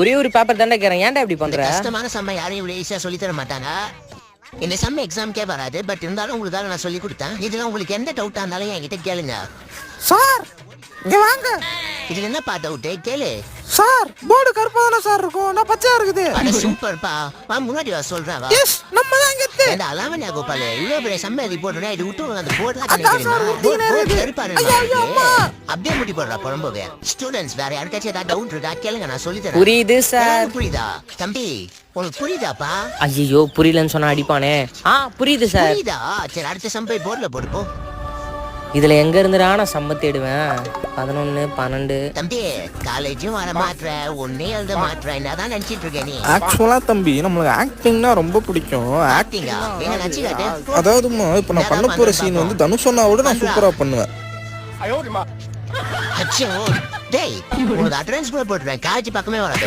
ஒரே ஒரு பேப்பர் தாண்டா கேறேன், ஏன்டா இப்படி பண்ற? கஷ்டமான சம்ம யாரையும் இவ்வளவு ஈஸியா சொல்லி தர மாட்டாங்க. இந்த சம்ம எக்ஸாம்க்கே வராது, பட் இருந்தாலும் உங்களுக்காக நான் சொல்லி கொடுத்தேன். இதுல உங்களுக்கு எந்த டவுட்டா இருந்தாலும் என்கிட்ட கேளுங்க. சார் இங்க வாங்க. இதுல என்னப்பா டவுட் கேளு. சார் போர்டு கருப்பா தானே சார் இருக்கும், நான் பச்சையா இருக்குது. அட சூப்பர்ப்பா, வா முன்னாடி வா சொல்றேன் வா. எஸ் நம்ம தான் கெத்து. இந்த அலாவண்யா கோபால் இவ்வளவு பெரிய சம்ம எழுதி போட்டுனா இது விட்டு அந்த போர்டு அதான் சார் ஊத்தினே இருக்கு. ஐயோ அம்மா. அப்படியே முடி போடுறா புறம்போவே. ஸ்டூடெண்ட்ஸ் வேற யாருக்காச்சும் ஏதாவது டவுட் இருக்கா கேளுங்க, நான் சொல்லி தரேன். புரியுது சார். புரியுதா தம்பி, உனக்கு புரியுதாப்பா? ஐயோ புரியலன்னு சொன்னா அடிப்பானே. புரியுது சார். புரியுதா? சரி அடுத்த சம்பை போர்டுல போடு போ. இதுல எங்க இருந்துடா நான் சம்ம தேடுவேன்? 11 12. தம்பி காலேஜும் வர மாட்ற, ஒன்னே எழுத மாட்ற, என்னதான் நினைச்சிட்டு இருக்க நீ? ஆக்சுவலா தம்பி நம்மளுக்கு ஆக்டிங்னா ரொம்ப பிடிக்கும். ஆக்டிங்கா? எங்க நடிச்சு காட்டு. அதாவதுமா இப்ப நான் பண்ண போற சீன் வந்து தனுஷ் சொன்னாவோட நான் சூப்பரா பண்ணுவேன். அச்சோ டேய், உனக்கு அட்ரன்ஸ் போட்டுறேன், காலேஜ் பக்கமே வராது.